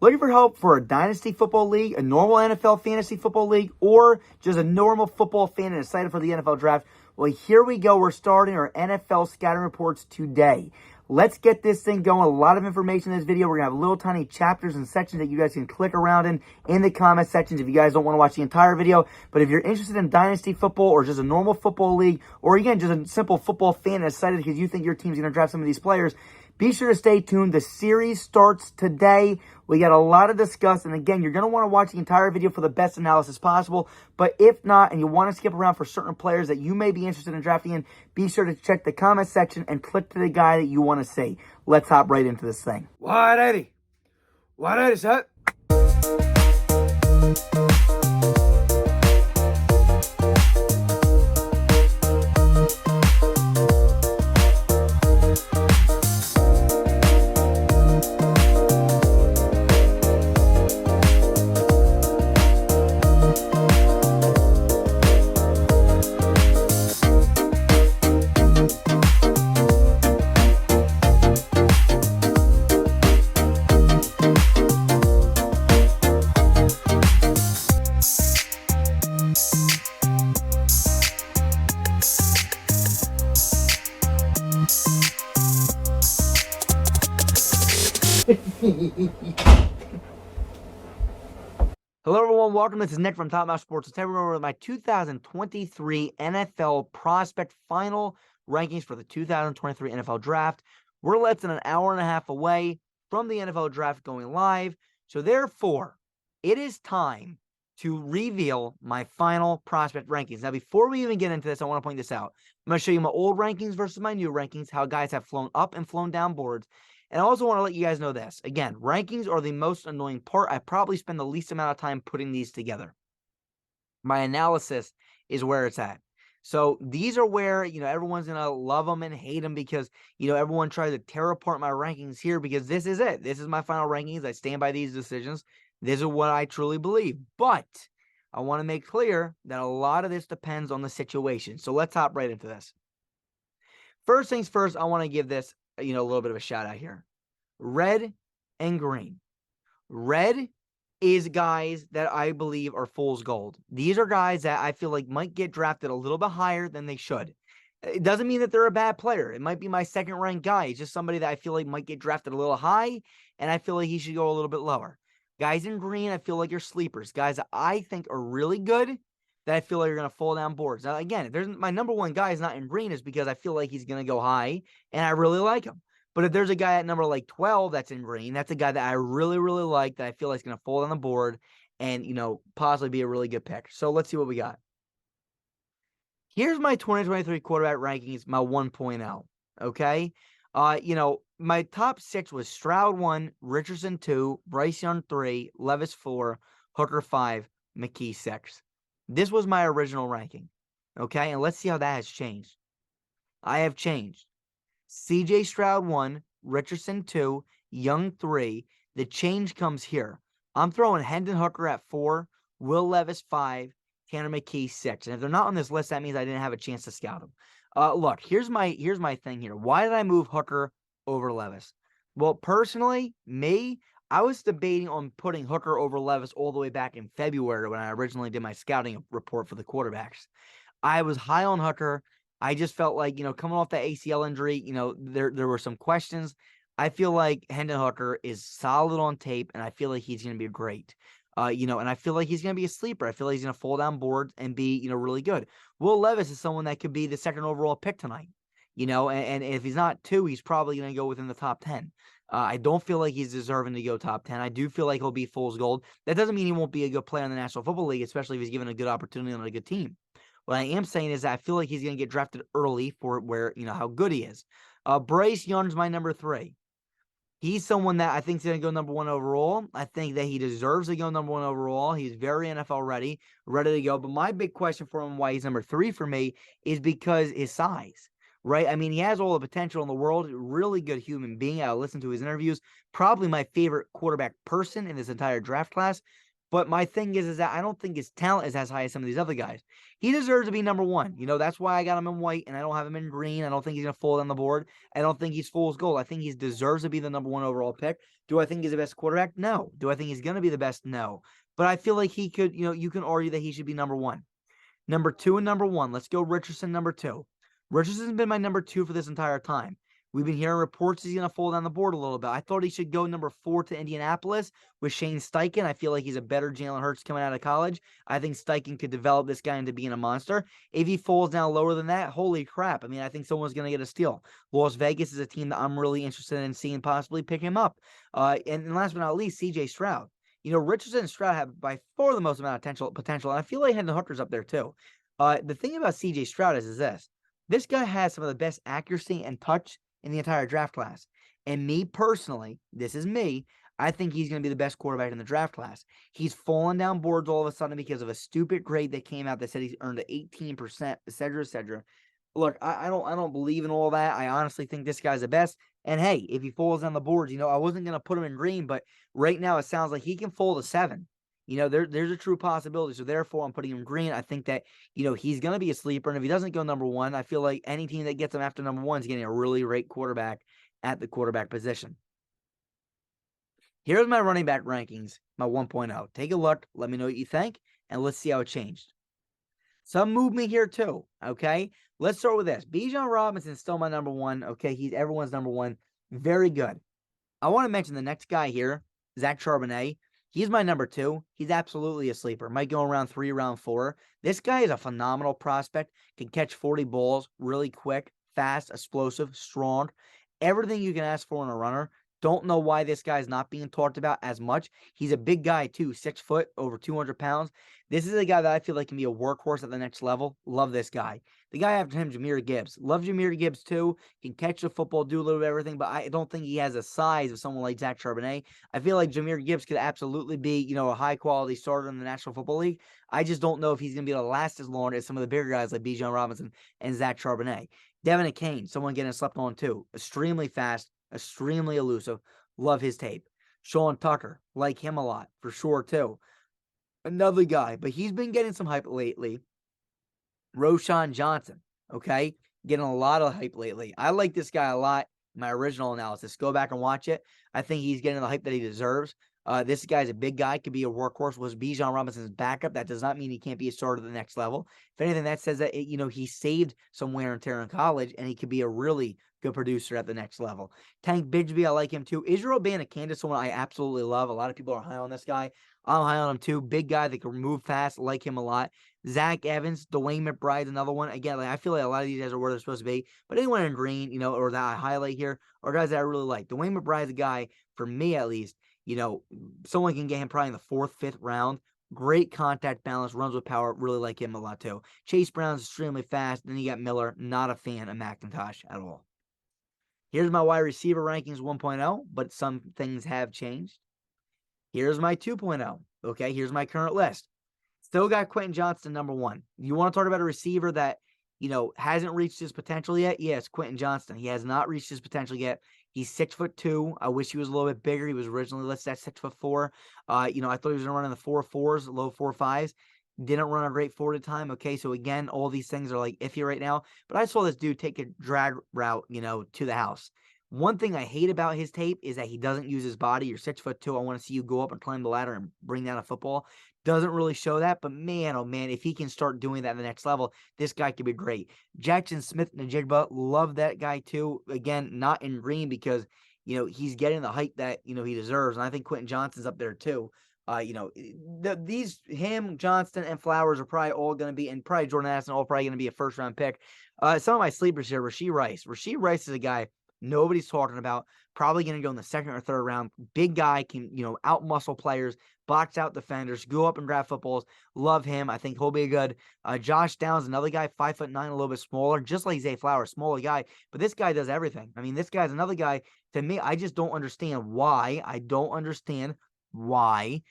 Looking for help for a dynasty football league, a normal NFL fantasy football league, or just a normal football fan and excited for the NFL draft? Well, here we go. We're starting our NFL scouting reports today. Let's get this thing going. A lot of information in this video. We're going to have little tiny chapters and sections that you guys can click around in the comment sections if you guys don't want to watch the entire video. But if you're interested in dynasty football or just a normal football league, or again, just a simple football fan and excited because you think your team's going to draft some of these players, be sure to stay tuned. The series starts today. We got a lot to discuss. And again, you're going to want to watch the entire video for the best analysis possible. But if not, and you want to skip around for certain players that you may be interested in drafting in, be sure to check the comment section and click to the guy that you want to see. Let's hop right into this thing. 180. 180, set. Hello, everyone. Welcome. This is Nick from Top Notch Sports. Today we're going over my 2023 NFL prospect final rankings for the 2023 NFL draft. We're less than an hour and a half away from the NFL draft going live. So therefore, it is time to reveal my final prospect rankings. Now, before we even get into this, I want to point this out. I'm going to show you my old rankings versus my new rankings, how guys have flown up and flown down boards. And I also want to let you guys know this. Again, rankings are the most annoying part. I probably spend the least amount of time putting these together. My analysis is where it's at. So these are where, everyone's going to love them and hate them because, everyone tries to tear apart my rankings here because this is it. This is my final rankings. I stand by these decisions. This is what I truly believe. But I want to make clear that a lot of this depends on the situation. So let's hop right into this. First things first, I want to give this a little bit of a shout out here. Red and green. Red is guys that I believe are fool's gold. These are guys that I feel like might get drafted a little bit higher than they should. It doesn't mean that they're a bad player. It might be my second ranked guy. It's just somebody that I feel like might get drafted a little high, and I feel like he should go a little bit lower. Guys in green, I feel like are sleepers. Guys that I think are really good that I feel like are going to fall down boards. Now, again, if there's my number one guy is not in green is because I feel like he's going to go high, and I really like him. But if there's a guy at number like 12 that's in green, that's a guy that I really, really like that I feel like is going to fall on the board and, possibly be a really good pick. So let's see what we got. Here's my 2023 quarterback rankings, my 1.0, okay? My top 6 was Stroud 1, Richardson 2, Bryce Young 3, Levis 4, Hooker 5, McKee 6. This was my original ranking, okay? And let's see how that has changed. I have changed. CJ Stroud 1, Richardson 2, Young 3. The change comes here. I'm throwing Hendon Hooker at 4, Will Levis 5, Tanner McKee 6. And if they're not on this list, that means I didn't have a chance to scout them. Look, here's my thing here. Why did I move Hooker over Levis? Well, personally, I was debating on putting Hooker over Levis all the way back in February when I originally did my scouting report for the quarterbacks. I was high on Hooker. I just felt like, coming off that ACL injury, there were some questions. I feel like Hendon Hooker is solid on tape, and I feel like he's going to be great. And I feel like he's going to be a sleeper. I feel like he's going to fall down boards and be, really good. Will Levis is someone that could be the second overall pick tonight, and if he's not 2, he's probably going to go within the top 10. I don't feel like he's deserving to go top 10. I do feel like he'll be fool's gold. That doesn't mean he won't be a good player in the National Football League, especially if he's given a good opportunity on a good team. What I am saying is that I feel like he's going to get drafted early for where, how good he is. Bryce Young's my number 3. He's someone that I think is going to go number 1 overall. I think that he deserves to go number 1 overall. He's very NFL ready to go. But my big question for him, why he's number 3 for me, is because his size, right? I mean, he has all the potential in the world. Really good human being. I listen to his interviews. Probably my favorite quarterback person in this entire draft class. But my thing is that I don't think his talent is as high as some of these other guys. He deserves to be number one. That's why I got him in white and I don't have him in green. I don't think he's going to fall down the board. I don't think he's fool's gold. I think he deserves to be the number one overall pick. Do I think he's the best quarterback? No. Do I think he's going to be the best? No. But I feel like he could, you can argue that he should be number one. Number two and number one. Let's go Richardson, number two. Richardson's been my number two for this entire time. We've been hearing reports he's going to fall down the board a little bit. I thought he should go number 4 to Indianapolis with Shane Steichen. I feel like he's a better Jalen Hurts coming out of college. I think Steichen could develop this guy into being a monster. If he falls down lower than that, holy crap. I mean, I think someone's going to get a steal. Las Vegas is a team that I'm really interested in seeing possibly pick him up. And last but not least, C.J. Stroud. Richardson and Stroud have by far the most amount of potential, and I feel like Hendon Hooker's up there too. The thing about C.J. Stroud is this. This guy has some of the best accuracy and touch in the entire draft class. And me personally, this is me, I think he's going to be the best quarterback in the draft class. He's fallen down boards all of a sudden because of a stupid grade that came out that said he's earned 18%, et cetera, et cetera. Look, I don't believe in all that. I honestly think this guy's the best. And hey, if he falls down the boards, I wasn't going to put him in green, but right now it sounds like he can fall to 7. There's a true possibility. So therefore, I'm putting him green. I think that, he's going to be a sleeper. And if he doesn't go number one, I feel like any team that gets him after number one is getting a really great quarterback at the quarterback position. Here's my running back rankings, my 1.0. Take a look. Let me know what you think. And let's see how it changed. Some movement here too. Okay. Let's start with this. Bijan Robinson's still my number one. Okay. He's everyone's number one. Very good. I want to mention the next guy here, Zach Charbonnet. He's my number 2. He's absolutely a sleeper. Might go around 3, round 4. This guy is a phenomenal prospect. Can catch 40 balls really quick, fast, explosive, strong. Everything you can ask for in a runner. Don't know why this guy is not being talked about as much. He's a big guy too, 6 foot, over 200 pounds. This is a guy that I feel like can be a workhorse at the next level. Love this guy. The guy after him, Jahmyr Gibbs. Love Jahmyr Gibbs too. Can catch the football, do a little bit of everything, but I don't think he has the size of someone like Zach Charbonnet. I feel like Jahmyr Gibbs could absolutely be, a high-quality starter in the National Football League. I just don't know if he's going to be able to last as long as some of the bigger guys like Bijan Robinson and Zach Charbonnet. Devin Kane, someone getting slept on too. Extremely fast, extremely elusive. Love his tape. Sean Tucker, like him a lot, for sure, too. Another guy, but he's been getting some hype lately. Roschon Johnson, okay? Getting a lot of hype lately. I like this guy a lot. My original analysis. Go back and watch it. I think he's getting the hype that he deserves. This guy's a big guy, could be a workhorse. Was Bijan Robinson's backup. That does not mean he can't be a starter at the next level. If anything, that says that, he saved some wear and tear in college, and he could be a really good producer at the next level. Tank Bigsby, I like him too. Israel Abanikanda, someone I absolutely love. A lot of people are high on this guy. I'm high on him too. Big guy that can move fast. Like him a lot. Zach Evans, Dwayne McBride, another one. Again, I feel like a lot of these guys are where they're supposed to be. But anyone in green, or that I highlight here, are guys that I really like. Dwayne McBride's a guy, for me at least, someone can get him probably in the 4th, 5th round. Great contact balance, runs with power. Really like him a lot too. Chase Brown's extremely fast. Then you got Miller. Not a fan of McIntosh at all. Here's my wide receiver rankings 1.0, but some things have changed. Here's my 2.0. Okay, here's my current list. Still got Quentin Johnston number 1. You want to talk about a receiver that, hasn't reached his potential yet? Yes, Quentin Johnston. He has not reached his potential yet. He's 6'2". I wish he was a little bit bigger. He was originally listed at 6'4". I thought he was going to run in the 4.4s, low 4.5s. Didn't run a great 40 time. Okay, so again, all these things are like iffy right now. But I saw this dude take a drag route, to the house. One thing I hate about his tape is that he doesn't use his body. You're 6'2". I want to see you go up and climb the ladder and bring down a football. Doesn't really show that, but man, oh man, if he can start doing that at the next level, this guy could be great. Jackson Smith-Njigba, love that guy too. Again, not in green because, he's getting the hype that, he deserves. And I think Quentin Johnston's up there too. Him, Johnston, and Flowers are probably all going to be, and probably Jordan Addison, all probably going to be a 1st-round pick. Some of my sleepers here, Rashee Rice. Rashee Rice is a guy nobody's talking about. Probably going to go in the 2nd or 3rd round. Big guy, can, out-muscle players, box out defenders, go up and grab footballs. Love him. I think he'll be good. Josh Downs, another guy, 5'9", a little bit smaller, just like Zay Flowers, smaller guy. But this guy does everything. I mean, this guy's another guy, to me, I just don't understand why. I don't understand why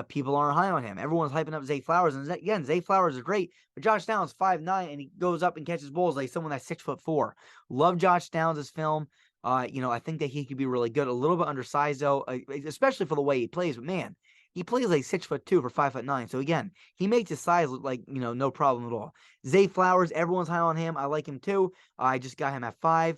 people aren't high on him. Everyone's hyping up Zay Flowers. And again, Zay Flowers is great. But Josh Downs, 5'9", and he goes up and catches balls like someone that's 6'4". Love Josh Downs' film. I think that he could be really good. A little bit undersized, though, especially for the way he plays. But, man, He plays like 6'2" for 5'9". So again, he makes his size look like, no problem at all. Zay Flowers, everyone's high on him. I like him too. I just got him at 5.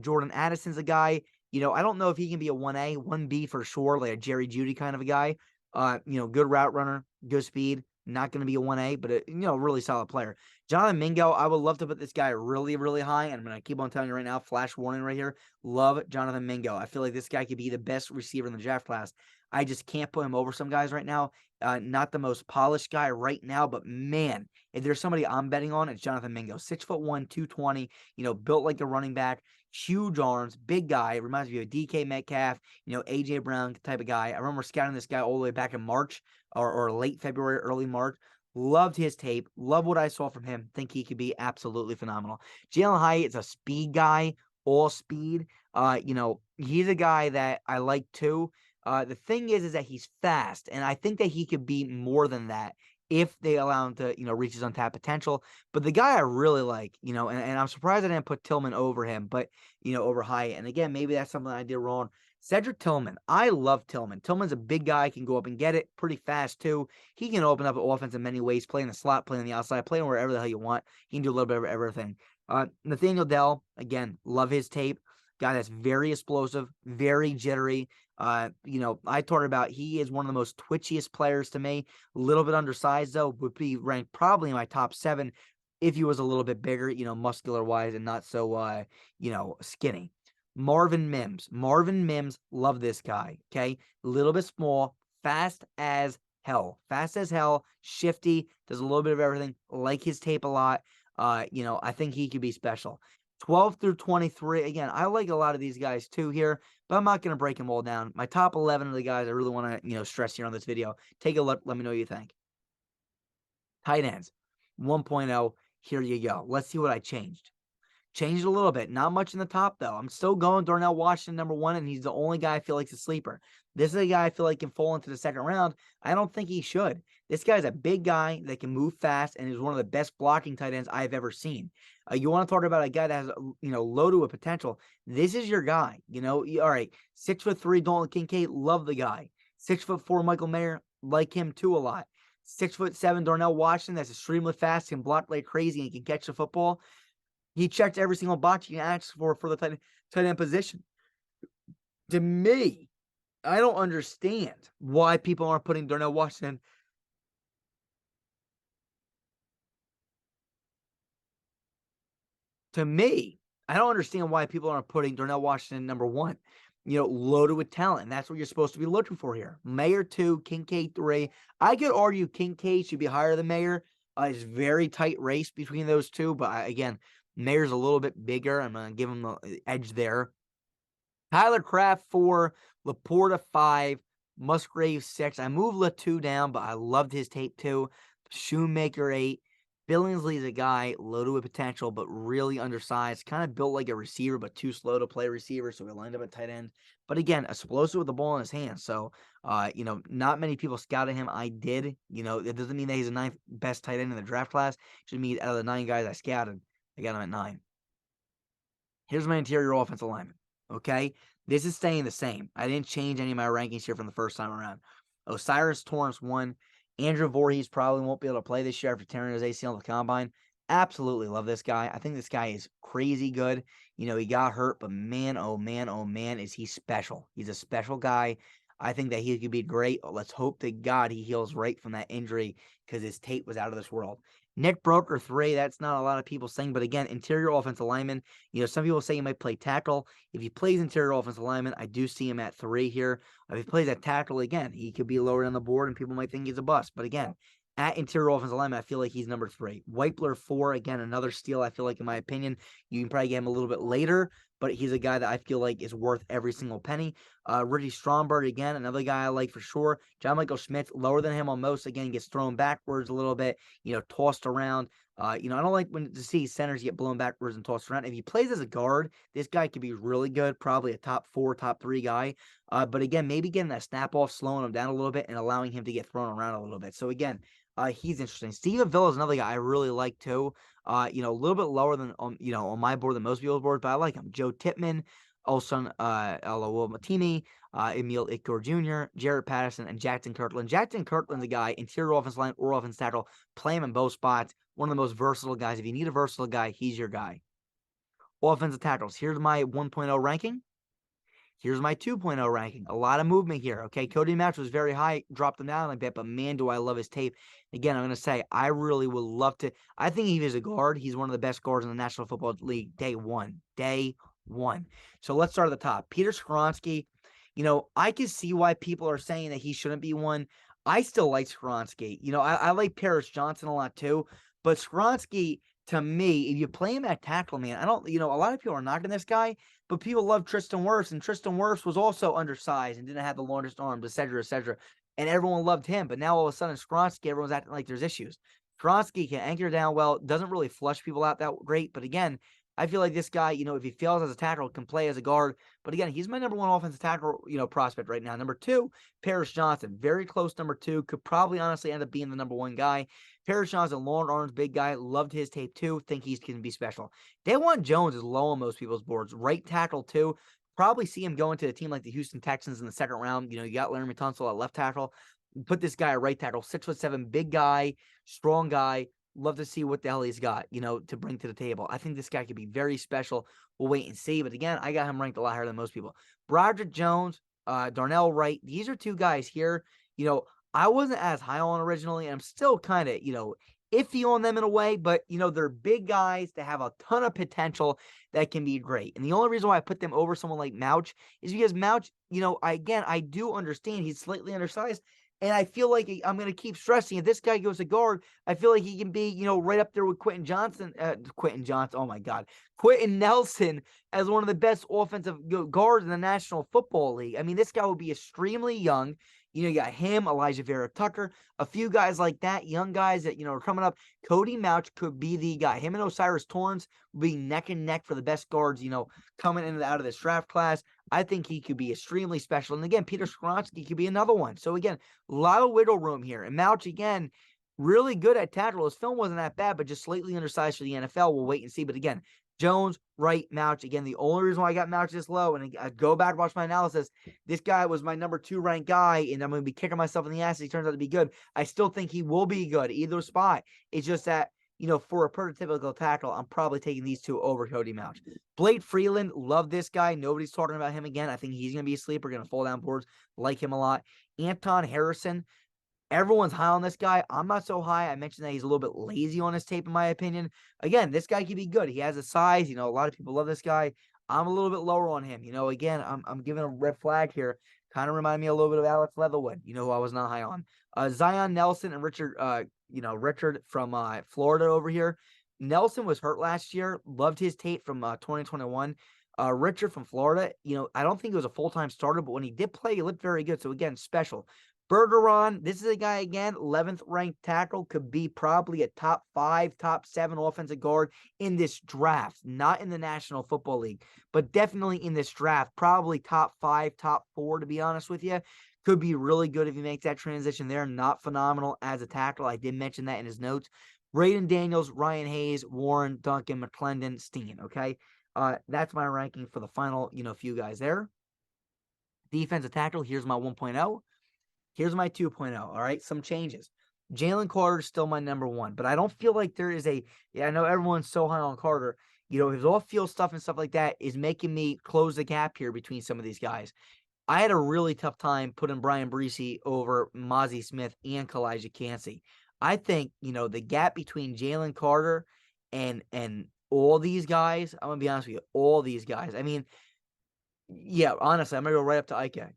Jordan Addison's a guy. I don't know if he can be a 1A, 1B for sure, like a Jerry Jeudy kind of a guy. Good route runner, good speed. Not going to be a 1A, but really solid player. Jonathan Mingo, I would love to put this guy really, really high, and I'm going to keep on telling you right now, flash warning right here. Love Jonathan Mingo. I feel like this guy could be the best receiver in the draft class. I just can't put him over some guys right now. Not the most polished guy right now, but man, if there's somebody I'm betting on, it's Jonathan Mingo. 6'1", 220, built like a running back, huge arms, big guy. Reminds me of DK Metcalf, AJ Brown type of guy. I remember scouting this guy all the way back in March or late February, early March. Loved his tape. Love what I saw from him. Think he could be absolutely phenomenal. Jalen Hyatt is a speed guy, all speed. He's a guy that I like too. The thing is that he's fast, and I think that he could be more than that if they allow him to, reach his untapped potential. But the guy I really like, and I'm surprised I didn't put Tillman over him, but, over Hyatt. And again, maybe that's something I did wrong. Cedric Tillman. I love Tillman. Tillman's a big guy, can go up and get it pretty fast too. He can open up an offense in many ways, play in the slot, play on the outside, play wherever the hell you want. He can do a little bit of everything. Nathaniel Dell, again, love his tape. Guy that's very explosive, very jittery. I talked about he is one of the most twitchiest players to me. A little bit undersized, though, would be ranked probably in my top 7 if he was a little bit bigger, muscular-wise and not so, skinny. Marvin Mims. Marvin Mims, love this guy, okay? A little bit small, fast as hell. Fast as hell, shifty, does a little bit of everything. Like his tape a lot. I think he could be special. 12 through 23. Again, I like a lot of these guys too here, but I'm not going to break them all down. My top 11 of the guys I really want to, stress here on this video. Take a look. Let me know what you think. Tight ends, 1.0. Here you go. Let's see what I changed. Changed a little bit. Not much in the top, though. I'm still going Darnell Washington, number 1, and he's the only guy I feel like is a sleeper. This is a guy I feel like can fall into the second round. I don't think he should. This guy's a big guy that can move fast and is one of the best blocking tight ends I've ever seen. You want to talk about a guy that has, loaded with potential. This is your guy. All right, 6'3" Dalton Kincaid, love the guy. 6'4" Michael Mayer, like him too a lot. 6'7" Darnell Washington, that's extremely fast, can block like crazy, and can catch the football. He checked every single box you can ask for the tight end position. To me, I don't understand why people aren't putting Darnell Washington. To me, I don't understand why people aren't putting Darnell Washington number 1. Loaded with talent. And that's what you're supposed to be looking for here. Mayer 2, Kincaid 3. I could argue Kincaid should be higher than Mayer. It's a very tight race between those two. But again, Mayer's a little bit bigger. I'm going to give him the edge there. Tyler Kraft 4, Laporta 5, Musgrave 6. I moved Latu down, but I loved his tape too. Shoemaker 8. Billingsley's a guy loaded with potential, but really undersized. Kind of built like a receiver, but too slow to play receiver, so he lined up at tight end. But again, explosive with the ball in his hands. So, not many people scouted him. I did. It doesn't mean that he's the 9th best tight end in the draft class. It should mean out of the 9 guys I scouted, I got him at 9. Here's my interior offensive lineman. Okay? This is staying the same. I didn't change any of my rankings here from the first time around. Osiris Torrance 1. Andrew Voorhees probably won't be able to play this year after tearing his ACL at the combine. Absolutely love this guy. I think this guy is crazy good. He got hurt, but man, oh man, is he special. He's a special guy. I think that he could be great. Let's hope to God he heals right from that injury because his tape was out of this world. Nick Broker 3, that's not a lot of people saying, but again, interior offensive lineman. Some people say he might play tackle. If he plays interior offensive lineman, I do see him at 3 here. If he plays at tackle, again, he could be lower on the board and people might think he's a bust. But again, at interior offensive lineman, I feel like he's number 3. Weipler 4, again, another steal, I feel like, in my opinion. You can probably get him a little bit later, but he's a guy that I feel like is worth every single penny. Richie Stromberg, again, another guy I like for sure. John Michael Schmitz, lower than him on most, again, gets thrown backwards a little bit, tossed around. I don't like when to see centers get blown backwards and tossed around. If he plays as a guard, this guy could be really good, probably a top 4, top 3 guy. But again, maybe getting that snap off, slowing him down a little bit, and allowing him to get thrown around a little bit. So again, he's interesting. Steve Avila is another guy I really like too. A little bit lower than on my board than most people's board, but I like him. Joe Tippmann, Olson Matimi, Emil Iker Jr., Jarrett Patterson, and Jackson Kirkland. Jackson Kirkland's a guy, interior offense line or offense tackle, play him in both spots. One of the most versatile guys. If you need a versatile guy, he's your guy. Offensive tackles. Here's my 1.0 ranking. Here's my 2.0 ranking. A lot of movement here. Okay. Cody Mauch was very high, dropped him down like that, but man, do I love his tape. Again, I'm going to say, I really would love to. I think he is a guard. He's one of the best guards in the National Football League day one. Day one. So let's start at the top. Peter Skoronski. I can see why people are saying that he shouldn't be one. I still like Skoronski. I like Paris Johnson a lot too, but Skoronski, to me, if you play him at tackle, man, a lot of people are knocking this guy, but people love Tristan Wirfs, and Tristan Wirfs was also undersized and didn't have the longest arms, et cetera, et cetera. And everyone loved him. But now all of a sudden, Skoronski, everyone's acting like there's issues. Skoronski can anchor down well, doesn't really flush people out that great. But again, I feel like this guy, if he fails as a tackle, can play as a guard. But again, he's my number one offensive tackle, prospect right now. Number two, Paris Johnson, very close number two, could probably honestly end up being the number one guy. Paris Johnson, long arms, big guy, loved his tape too, think he can be special. Dawan Jones is low on most people's boards, right tackle too. Probably see him going to a team like the Houston Texans in the second round. You got Laremy Tunsil at left tackle. Put this guy at right tackle, 6'7", big guy, strong guy. Love to see what the hell he's got, to bring to the table. I think this guy could be very special. We'll wait and see. But again, I got him ranked a lot higher than most people. Broderick Jones, Darnell Wright. These are two guys here. I wasn't as high on originally, and I'm still kind of, iffy on them in a way. But, they're big guys that have a ton of potential that can be great. And the only reason why I put them over someone like Mauch is because Mauch, I do understand he's slightly undersized. And I feel like I'm going to keep stressing, if this guy goes to guard, I feel like he can be, right up there with Quentin oh my God, Quentin Nelson as one of the best offensive guards in the National Football League. I mean, this guy would be extremely young. You got him, Elijah Vera Tucker, a few guys like that, young guys that, are coming up. Cody Mauch could be the guy. Him and Osiris Torrance will be neck and neck for the best guards, coming in and out of this draft class. I think he could be extremely special. And again, Peter Skoronski could be another one. So again, a lot of wiggle room here. And Mauch, again, really good at tackle. His film wasn't that bad, but just slightly undersized for the NFL. We'll wait and see. But again, Jones, Wright, Mauch. Again, the only reason why I got Mauch this low, and I go back and watch my analysis, this guy was my number 2 ranked guy, and I'm going to be kicking myself in the ass if he turns out to be good. I still think he will be good, either spot. It's just that, for a prototypical tackle, I'm probably taking these two over Cody Mauch. Blake Freeland, love this guy. Nobody's talking about him again. I think he's going to be a sleeper, going to fall down boards, like him a lot. Anton Harrison, everyone's high on this guy. I'm not so high. I mentioned that he's a little bit lazy on his tape, in my opinion. Again, this guy could be good. He has a size. A lot of people love this guy. I'm a little bit lower on him. Again, I'm giving a red flag here. Kind of remind me a little bit of Alex Leatherwood, who I was not high on. Zion Nelson and Richard from Florida over here. Nelson was hurt last year. Loved his tape from 2021. Richard from Florida, I don't think he was a full-time starter, but when he did play, he looked very good. So again, special. Bergeron, this is a guy, again, 11th ranked tackle, could be probably a top 5, top 7 offensive guard in this draft, not in the National Football League, but definitely in this draft, probably top 5, top 4, to be honest with you. Could be really good if he makes that transition there. Not phenomenal as a tackle. I did mention that in his notes. Braden Daniels, Ryan Hayes, Warren, Duncan, McClendon, Steen, okay? That's my ranking for the final, few guys there. Defensive tackle, here's my 1.0. Here's my 2.0, all right? Some changes. Jalen Carter is still my number 1, but I don't feel like there is I know everyone's so high on Carter. His off-field stuff and stuff like that is making me close the gap here between some of these guys. I had a really tough time putting Brian Breesy over Mozzie Smith and Kalijah Cansey. I think, the gap between Jalen Carter and all these guys, I'm going to be honest with you, all these guys. I mean, yeah, honestly, I'm going to go right up to Ika,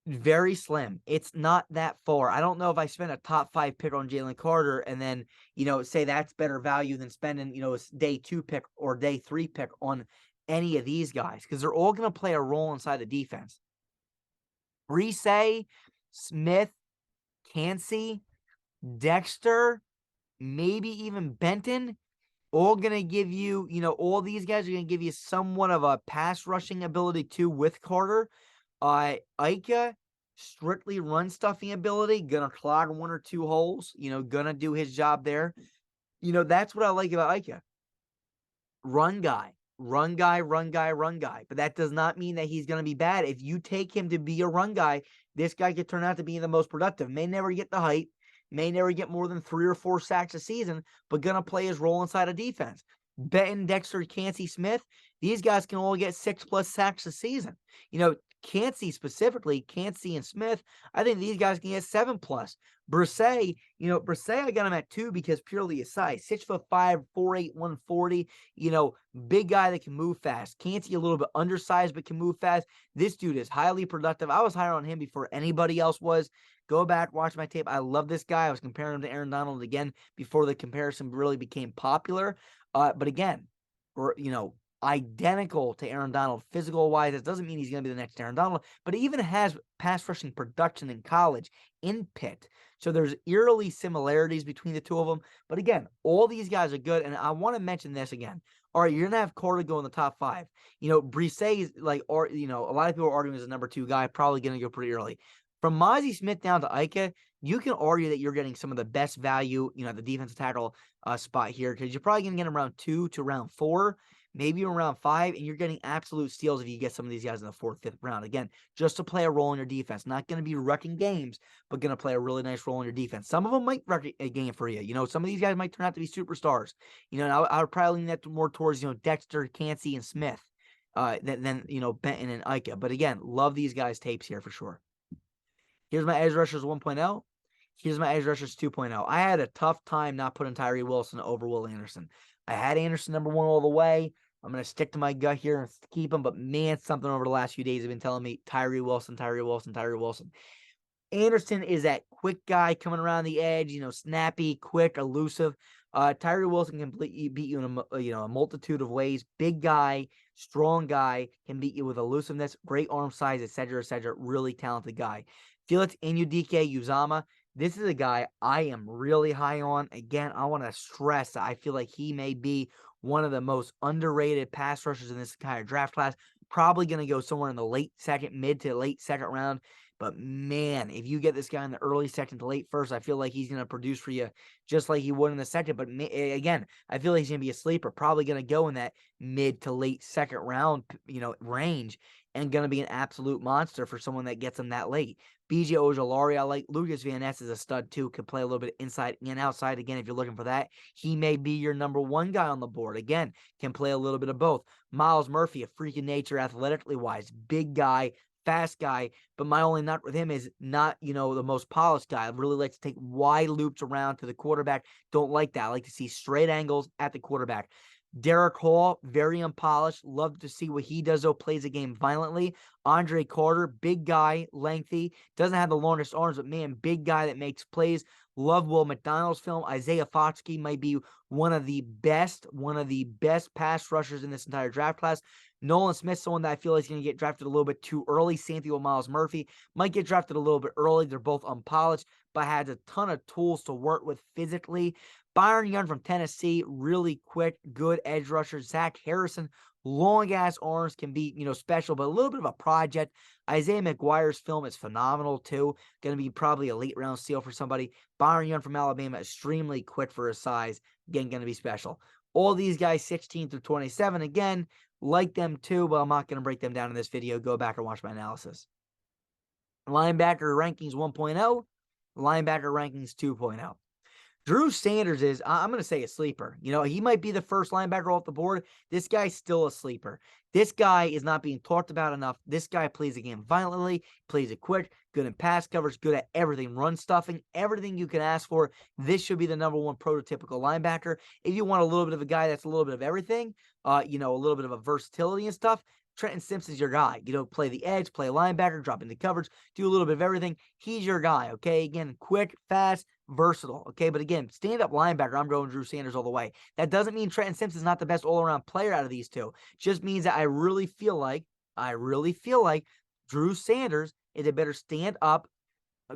very slim. It's not that far. I don't know if I spend a top 5 pick on Jalen Carter and then, say that's better value than spending, a day 2 pick or day 3 pick on any of these guys, because they're all going to play a role inside the defense. Breesy, Smith, Cansey, Dexter, maybe even Benton, all going to give you, all these guys are going to give you somewhat of a pass rushing ability too with Carter. Ika, strictly run stuffing ability, gonna clog 1 or 2 holes, gonna do his job there. That's what I like about Ika. Run guy. run guy, run guy, run guy. But that does not mean that he's going to be bad. If you take him to be a run guy, this guy could turn out to be the most productive. May never get the height, may never get more than 3 or 4 sacks a season, but going to play his role inside a defense. Benton, Dexter, Cansey, Smith, these guys can all get 6+ sacks a season. Cansey specifically, Cansey and Smith, I think these guys can get 7+. Brisset, I got him at 2 because purely his size. 6'5", 4'8", 140. Big guy that can move fast. Cansey a little bit undersized but can move fast. This dude is highly productive. I was higher on him before anybody else was. Go back, watch my tape. I love this guy. I was comparing him to Aaron Donald again before the comparison really became popular. But again, identical to Aaron Donald physical-wise. It doesn't mean he's going to be the next Aaron Donald, but he even has pass rushing production in college in Pitt. So there's eerily similarities between the two of them. But again, all these guys are good, and I want to mention this again. All right, you're going to have Carter go in the top 5. Brisset is a lot of people are arguing as a number 2 guy, probably going to go pretty early. From Mazi Smith down to Ika, you can argue that you're getting some of the best value, at the defensive tackle spot here, because you're probably going to get him around 2 to around 4. Maybe around 5, and you're getting absolute steals if you get some of these guys in the 4th, 5th round. Again, just to play a role in your defense. Not going to be wrecking games, but going to play a really nice role in your defense. Some of them might wreck a game for you. Some of these guys might turn out to be superstars. And I would probably lean that more towards, Dexter, Cansey, and Smith than Benton and Ika. But again, love these guys' tapes here for sure. Here's my edge rushers 1.0. Here's my edge rushers 2.0. I had a tough time not putting Tyree Wilson over Will Anderson. I had Anderson number 1 all the way. I'm going to stick to my gut here and keep him. But, man, something over the last few days has been telling me Tyree Wilson. Anderson is that quick guy coming around the edge, snappy, quick, elusive. Tyree Wilson can beat you in a multitude of ways. Big guy, strong guy, can beat you with elusiveness, great arm size, etc., etc. Really talented guy. Felix Anudike-Uzomah. This is a guy I am really high on. Again, I want to stress that I feel like he may be one of the most underrated pass rushers in this entire draft class. Probably going to go somewhere in the mid to late second round. But, man, if you get this guy in the early second to late first, I feel like he's going to produce for you just like he would in the second. But, again, I feel like he's going to be a sleeper. Probably going to go in that mid to late second round, range, and going to be an absolute monster for someone that gets him that late. BJ Ojulari, I like. Lucas Van Ness is a stud, too. Could play a little bit inside and outside. Again, if you're looking for that, he may be your number 1 guy on the board. Again, can play a little bit of both. Myles Murphy, a freak of nature athletically wise. Big guy, fast guy. But my only nut with him is not, the most polished guy. I really like to take wide loops around to the quarterback. Don't like that. I like to see straight angles at the quarterback. Derek Hall, very unpolished. Love to see what he does, though. Plays the game violently. Andre Carter, big guy, lengthy. Doesn't have the longest arms, but, man, big guy that makes plays. Love Will McDonald's film. Isaiah Foskey might be one of the best pass rushers in this entire draft class. Nolan Smith, someone that I feel is going to get drafted a little bit too early. Same thing with Myles Murphy. Might get drafted a little bit early. They're both unpolished, but has a ton of tools to work with physically. Byron Young from Tennessee, really quick, good edge rusher. Zach Harrison, long-ass arms, can be, special, but a little bit of a project. Isaiah McGuire's film is phenomenal, too. Going to be probably a late-round steal for somebody. Byron Young from Alabama, extremely quick for his size. Again, going to be special. All these guys, 16 through 27, again, like them, too, but I'm not going to break them down in this video. Go back and watch my analysis. Linebacker rankings 1.0, linebacker rankings 2.0. Drew Sanders is, I'm going to say, a sleeper. He might be the first linebacker off the board. This guy's still a sleeper. This guy is not being talked about enough. This guy plays the game violently, plays it quick, good in pass coverage, good at everything, run stuffing, everything you can ask for. This should be the number 1 prototypical linebacker. If you want a little bit of a guy that's a little bit of everything, a little bit of a versatility and stuff, Trenton Simpson's your guy. Play the edge, play linebacker, drop into coverage, do a little bit of everything. He's your guy, okay? Again, quick, fast, versatile, okay? But again, stand-up linebacker, I'm going Drew Sanders all the way. That doesn't mean Trenton Simpson's not the best all-around player out of these two. Just means that I really feel like Drew Sanders is a better stand-up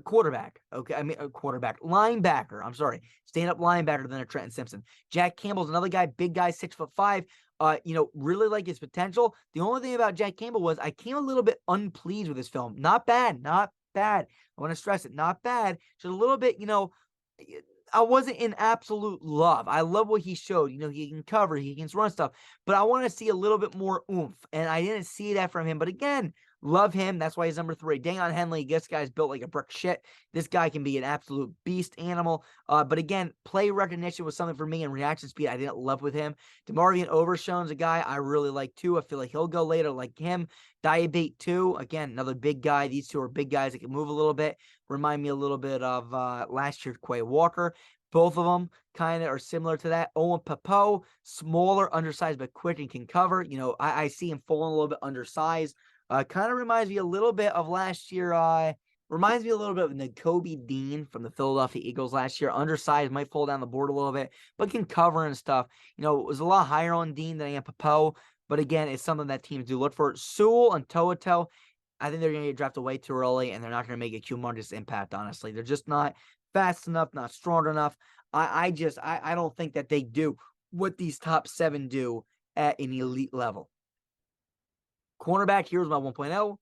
quarterback, okay? Linebacker, I'm sorry. Stand-up linebacker than a Trenton Simpson. Jack Campbell's another guy, big guy, 6'5". Really like his potential. The only thing about Jack Campbell was I came a little bit unpleased with this film. Not bad. I want to stress it. Not bad. Just a little bit, I wasn't in absolute love. I love what he showed. He can cover, he can run stuff, but I want to see a little bit more oomph, and I didn't see that from him. But again, love him. That's why he's number 3. Dayon Henley, this guy's built like a brick shit. This guy can be an absolute beast animal. But again, play recognition was something for me, and reaction speed I didn't love with him. DeMarvion Overshone's a guy I really like too. I feel like he'll go later, like him. Diabate 2, again, another big guy. These two are big guys that can move a little bit. Remind me a little bit of last year's Quay Walker. Both of them kind of are similar to that. Owen Pappoe, smaller, undersized, but quick and can cover. I see him falling a little bit undersized. Kind of reminds me a little bit of last year. Reminds me a little bit of Nakobe Dean from the Philadelphia Eagles last year. Undersized, might fall down the board a little bit, but can cover and stuff. It was a lot higher on Dean than I am Pappoe. But again, it's something that teams do look for. Sewell and To'oTo'o, I think they're going to get drafted way too early, and they're not going to make a humongous impact, honestly. They're just not fast enough, not strong enough. I don't think that they do what these top 7 do at an elite level. Cornerback, here's my 1.0,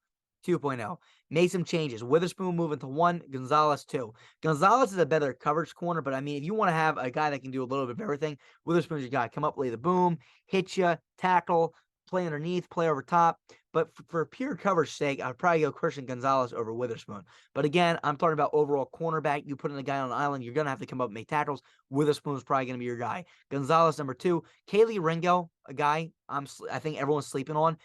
2.0. Made some changes. Witherspoon moving to 1, Gonzalez 2. Gonzalez is a better coverage corner, but I mean, if you want to have a guy that can do a little bit of everything, Witherspoon's your guy. Come up, lay the boom, hit you, tackle, play underneath, play over top. But for pure coverage sake, I'd probably go Christian Gonzalez over Witherspoon. But again, I'm talking about overall cornerback. You put in a guy on an island, you're going to have to come up and make tackles. Witherspoon's probably going to be your guy. Gonzalez, number 2. Kaylee Ringo, a guy I think everyone's sleeping on.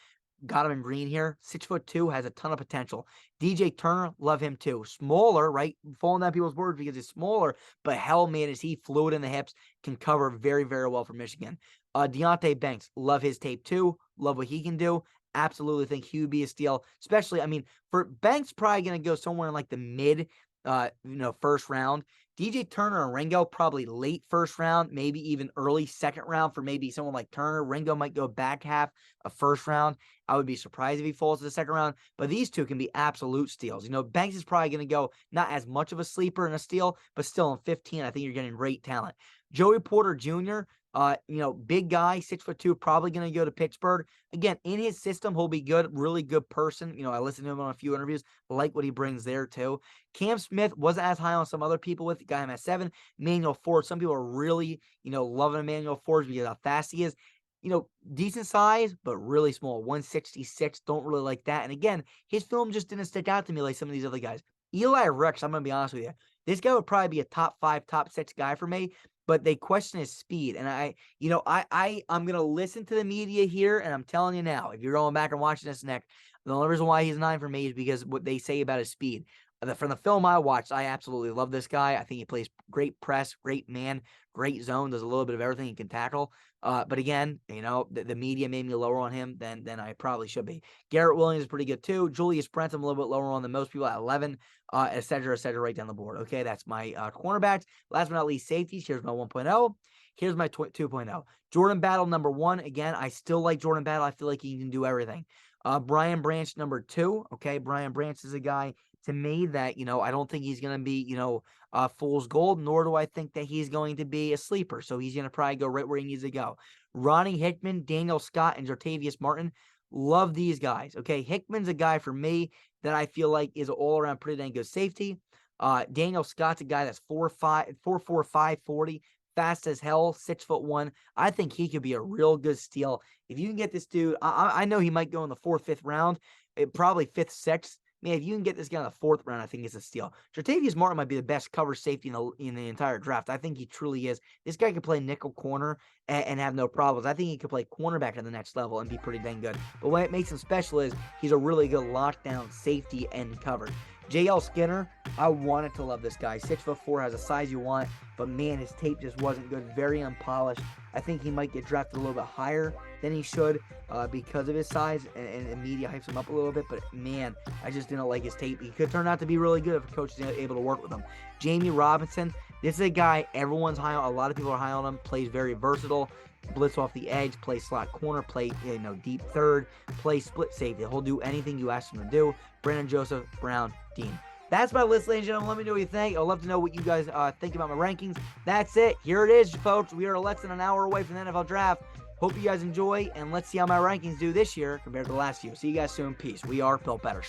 Got him in green here. 6'2", has a ton of potential. DJ Turner, love him too. Smaller, right? Falling down people's boards because he's smaller, but hell, man, is he fluid in the hips, can cover very, very well for Michigan. Deonte Banks, love his tape too. Love what he can do. Absolutely think he would be a steal. Especially, I mean, for Banks, probably going to go somewhere in like the mid, first round. DJ Turner and Ringo, probably late first round, maybe even early second round for maybe someone like Turner. Ringo might go back half of first round. I would be surprised if he falls to the second round, but these two can be absolute steals. Banks is probably going to go not as much of a sleeper and a steal, but still in 15, I think you're getting great talent. Joey Porter Jr., big guy, 6'2", probably going to go to Pittsburgh. Again, in his system, he'll be good, really good person. I listened to him on a few interviews, like what he brings there too. Cam Smith wasn't as high on some other people with. Got him at 7. Emmanuel Ford, some people are really, loving Emmanuel Ford because how fast he is. Decent size, but really small. 166, don't really like that. And again, his film just didn't stick out to me like some of these other guys. Eli Rex, I'm going to be honest with you. This guy would probably be a top 5, top 6 guy for me, but they question his speed. And I'm going to listen to the media here, and I'm telling you now, if you're going back and watching this next, the only reason why he's 9 for me is because what they say about his speed. From the film I watched, I absolutely love this guy. I think he plays great press, great man, great zone, does a little bit of everything he can tackle. But again, the media made me lower on him than I probably should be. Garrett Williams is pretty good too. Julius Brent, I'm a little bit lower on than most people at 11, et cetera, right down the board. Okay, that's my cornerbacks. Last but not least, safeties. Here's my 1.0. Here's my 2.0. Jordan Battle, number 1. Again, I still like Jordan Battle. I feel like he can do everything. Brian Branch, number 2. Okay, Brian Branch is a guy to me that, I don't think he's going to be, fool's gold, nor do I think that he's going to be a sleeper. So he's going to probably go right where he needs to go. Ronnie Hickman, Daniel Scott, and Jartavius Martin. Love these guys. Okay, Hickman's a guy for me that I feel like is an all-around pretty dang good safety. Daniel Scott's a guy that's 4'4", 540, fast as hell, 6'1". I think he could be a real good steal. If you can get this dude, I know he might go in the 4th, 5th round, probably 5th, 6th. Man, if you can get this guy in the 4th round, I think it's a steal. Jartavius Martin might be the best cover safety in the entire draft. I think he truly is. This guy could play nickel corner and have no problems. I think he could play cornerback at the next level and be pretty dang good. But what makes him special is he's a really good lockdown safety and cover. JL Skinner, I wanted to love this guy. 6'4", has a size you want, but man, his tape just wasn't good. Very unpolished. I think he might get drafted a little bit higher than he should because of his size, and the media hypes him up a little bit. But man, I just didn't like his tape. He could turn out to be really good if a coach is able to work with him. Jamie Robinson, this is a guy everyone's high on. A lot of people are high on him. Plays very versatile. Blitz off the edge, play slot corner, play deep third, play split safety. He'll do anything you ask him to do. Brandon Joseph, Brown, Dean. That's my list, ladies and gentlemen. Let me know what you think. I'd love to know what you guys think about my rankings. That's it. Here it is, folks. We are less than an hour away from the NFL draft. Hope you guys enjoy, and let's see how my rankings do this year compared to last year. See you guys soon. Peace. We are Built Better.